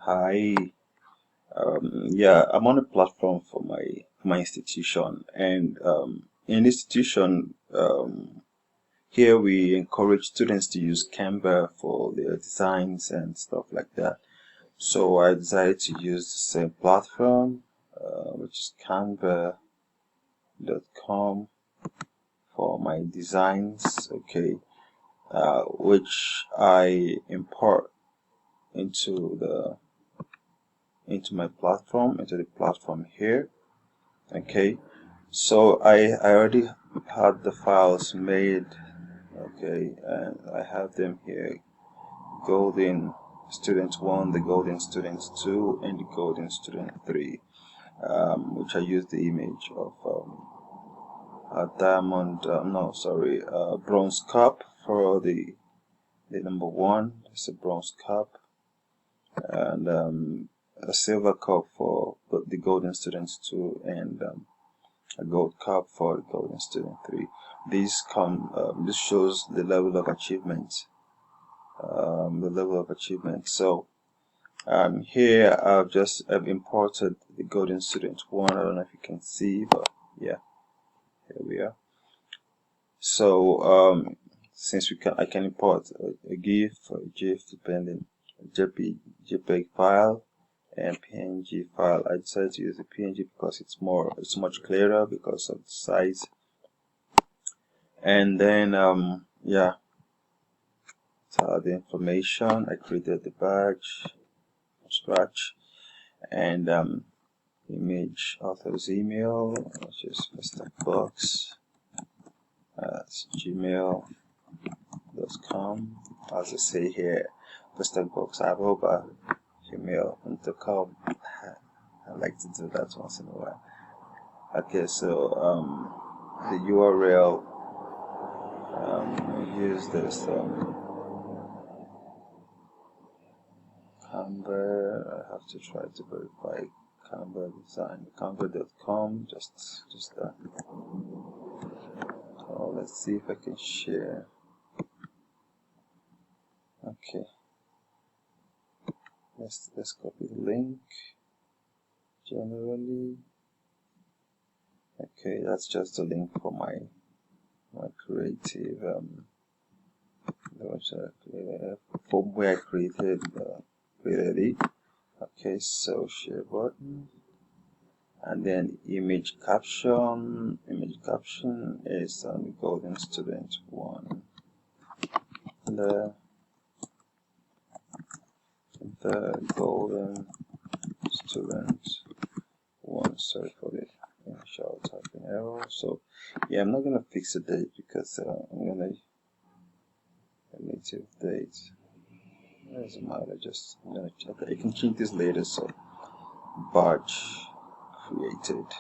Hi. Yeah, I'm on a platform for my institution, and in the institution, here we encourage students to use Canva for their designs and stuff like that. So I decided to use the same platform, which is Canva.com for my designs. Okay, which I import into the platform here. Okay, so I already had the files made. Okay, and I have them here: golden student 1, the golden student 2, and the golden student 3, which I use the image of a diamond, no sorry, bronze cup for the number 1. It's a bronze cup, and a silver cup for the golden students 2, and a gold cup for the golden student 3. This shows the level of achievement. So here I've imported the golden student 1. I don't know if you can see, but yeah, here we are. So since I can import a GIF or a GIF, depending, JPEG file and PNG file. I decided to use the PNG because it's much clearer because of the size. And then yeah, so the information, I created the badge from scratch, and image author's email, which is box at gmail.com. As I say here, gmail.com. I like to do that once in a while. Okay, so the URL, use this Canva. I have to try to verify Canva design, canva.com, just that. So let's see if I can share. Okay, let's copy the link. Generally, okay, that's just a link for my creative from where I created it. Okay, so share button, and then image caption. Image caption is golden student 1. The golden student 1. Sorry for the initial typing error. So yeah, I'm not gonna fix the date because I'm gonna native date. Doesn't matter. I'm gonna check. I can change this later. So badge created.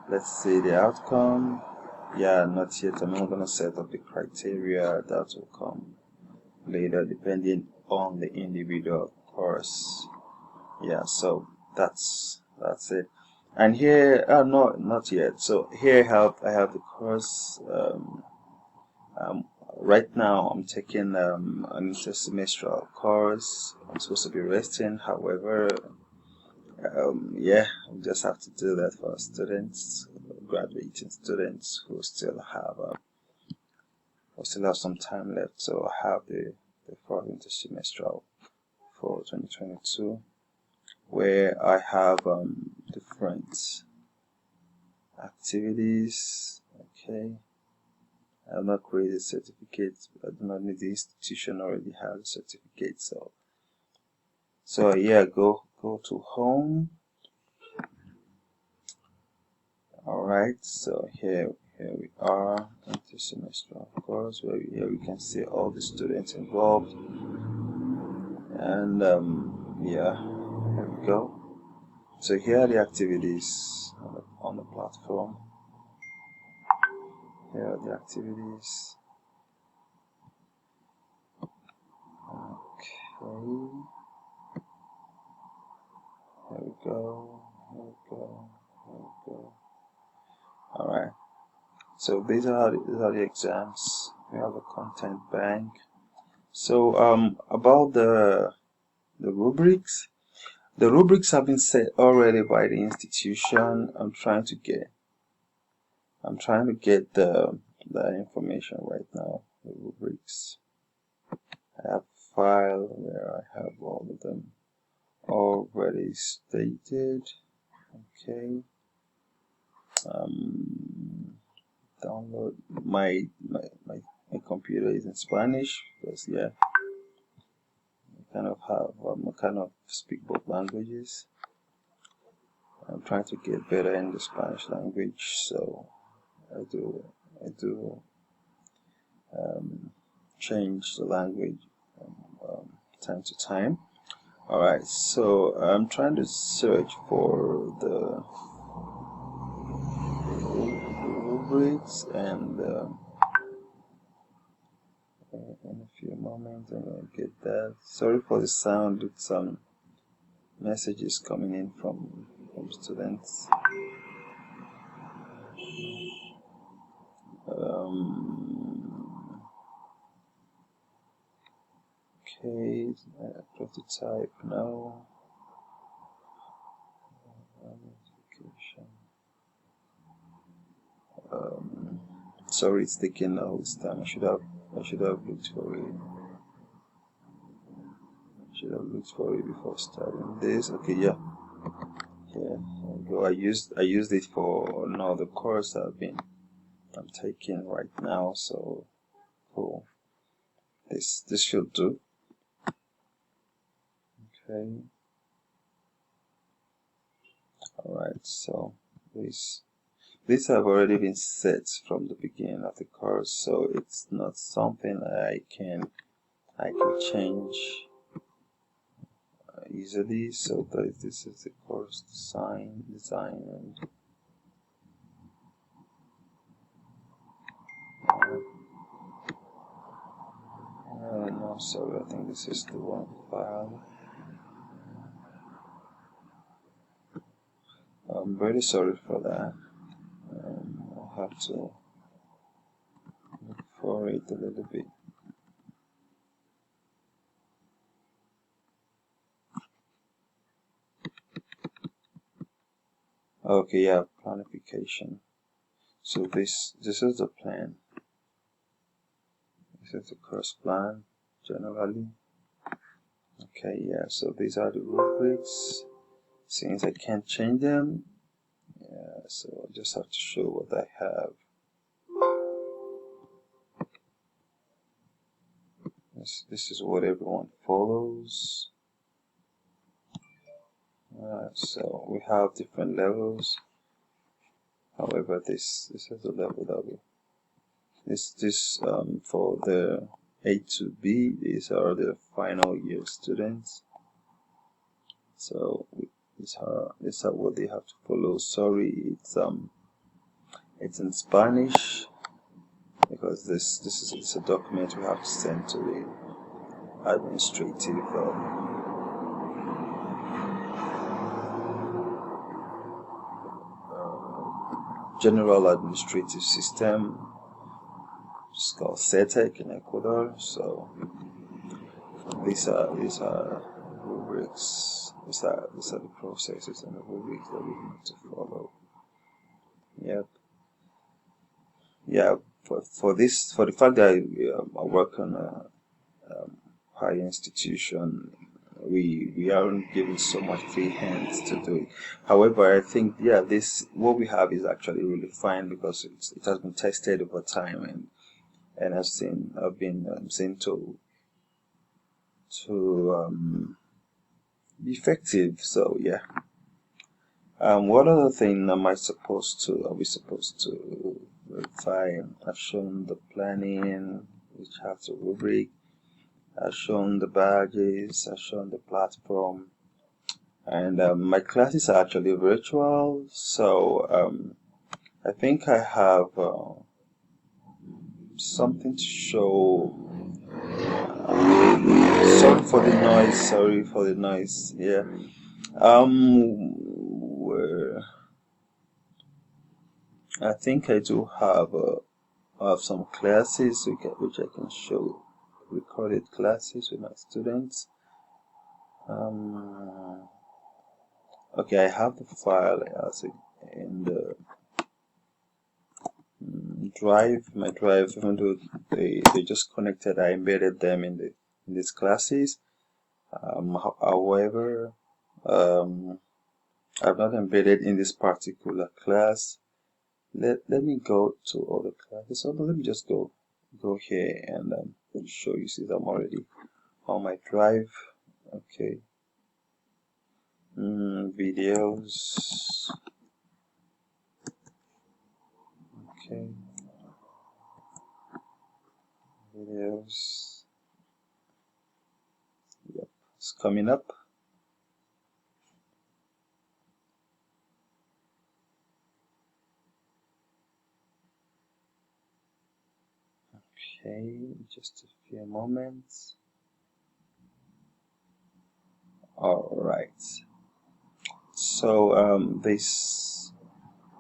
Let's see the outcome. Yeah, not yet. I'm not gonna set up the criteria. That will come later, depending on the individual course. Yeah, so that's it. And here, no, not yet. So here I have the course. Right now I'm taking an intersemestral course. I'm supposed to be resting. However, yeah, I just have to do that for students, graduating students who still have some time left. So I have the fourth intersemestral for 2022, where I have different activities. Okay, I have not created certificates. I do not need the institution already has a certificate. So yeah, go to home. Alright, so here we are, intersemestral course, where here we can see all the students involved, and yeah, here we go. So here are the activities on the platform. Here are the activities. Okay, here we go. Alright, so these are the exams. We have a content bank. So about the rubrics. The rubrics have been set already by the institution. I'm trying to get the information right now. The rubrics. I have a file where I have all of them already stated. Okay. Download my computer is in Spanish because yeah, I kind of speak both languages. I'm trying to get better in the Spanish language, so I do change the language time to time. All right, so I'm trying to search for the rubrics, and in a few moments I'm gonna get that. Sorry for the sound. It's some messages coming in from students. Okay, prototype now. Sorry, it's taking all this time. I should have looked for it. Should have looked for it before starting this. Okay, yeah. I used it for another course I'm taking right now. So cool. This should do. Okay. All right. So these have already been set from the beginning of the course, so it's not something I can change easily. So this is the course design, and no, sorry, I think this is the one file. I'm very sorry for that. I'll have to look for it a little bit. Okay, yeah, planification. So this is the plan. This is the course plan generally. Okay, yeah, so these are the rubrics. Since I can't change them, yeah, so I just have to show what I have. This is what everyone follows. So we have different levels. However, this is the level that for the A to B, these are the final year students. So these are what they have to follow. Sorry, it's in Spanish because this is a document we have to send to the administrative general administrative system. It's called CETEC in Ecuador. So these are rubrics. These are the processes and the rubrics that we need to follow. Yep. Yeah. For the fact that I work on a higher institution, we aren't given so much free hands to do it. However, I think what we have is actually really fine because it has been tested over time, and I've been seen to be effective. So yeah. What other thing are we supposed to verify? I've shown the planning, which has a rubric. I've shown the badges. I've shown the platform, and my classes are actually virtual. So I think I have something to show. Sorry for the noise. Yeah. Where I think I do have some classes which I can show recorded classes with my students. Okay, I have the file as in the drive, my drive. Even though they just connected, I embedded them in these classes. However, I've not embedded in this particular class. Let me go to other classes. So let me just go here and show you. See, I'm already on my drive. Okay. Videos. Okay. Videos. Yep, it's coming up. Okay, just a few moments. All right. So these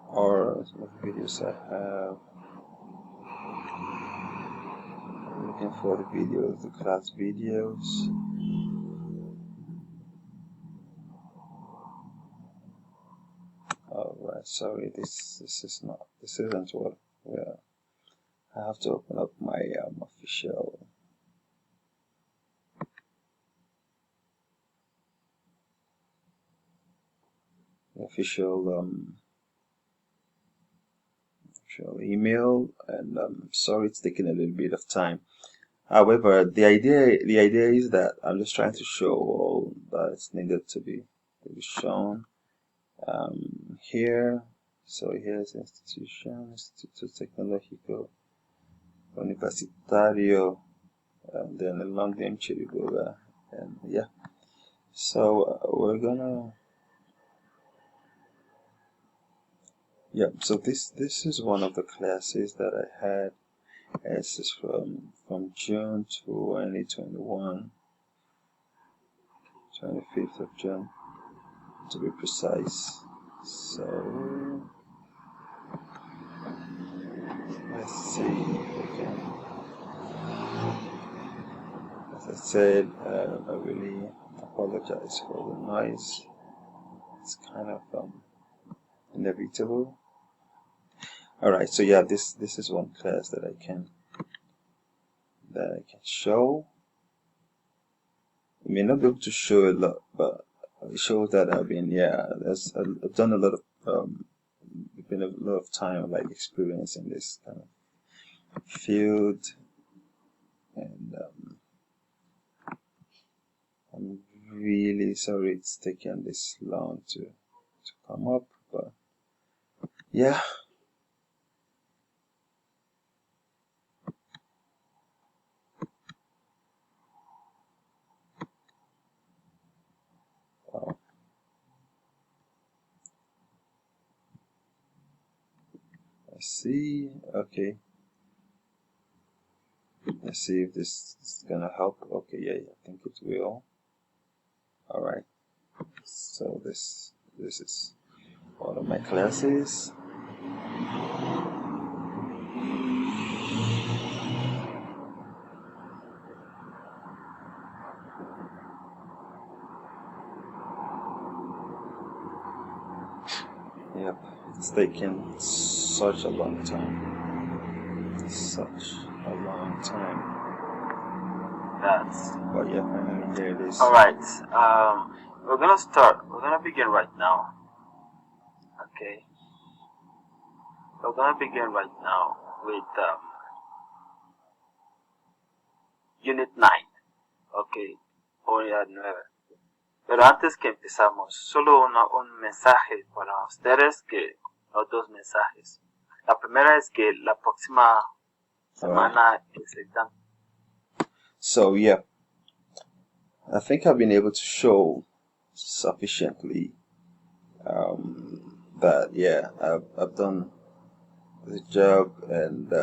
are some of the videos I have. I'm looking for the videos, the class videos. All right. Sorry, this isn't what. Well, I have to open up my official. Official email, and sorry it's taking a little bit of time. However, the idea is that I'm just trying to show all that's needed to be shown here. So here's institution, Instituto Tecnológico Universitario, and then along the Chiriboga, and yeah. So we're gonna. Yeah, so this is one of the classes that I had. This is from June 2021, 25th of June to be precise. So let's see if we can. As I said, I really apologize for the noise. It's kind of inevitable. All right, so yeah, this is one class that I can show. I may not be able to show a lot, but it shows that I've done a lot of been a lot of time like experience in this kind of field, and I'm really sorry it's taken this long to come up, but yeah. Wow. Let's see. Okay. Let's see if this is gonna help. Okay, yeah, I think it will. All right. So this is one of my classes. Yep, it's taken such a long time. Such a long time. But yeah, finally here it is. Alright, we're gonna begin right now. Okay. We're gonna begin right now with Unit 9. Ok, unidad 9. Pero antes que empezamos, solo un mensaje para ustedes, los dos mensajes. La primera es que la próxima semana es el examen. So yeah, I think I've been able to show sufficiently that yeah, I've done the job, and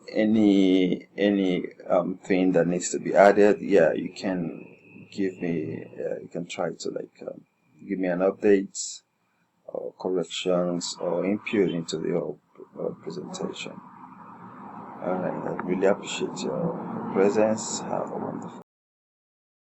any thing that needs to be added, yeah, you can give me, you can try to give me an update or corrections or input into the whole presentation. Alright, I really appreciate your presence. Have a wonderful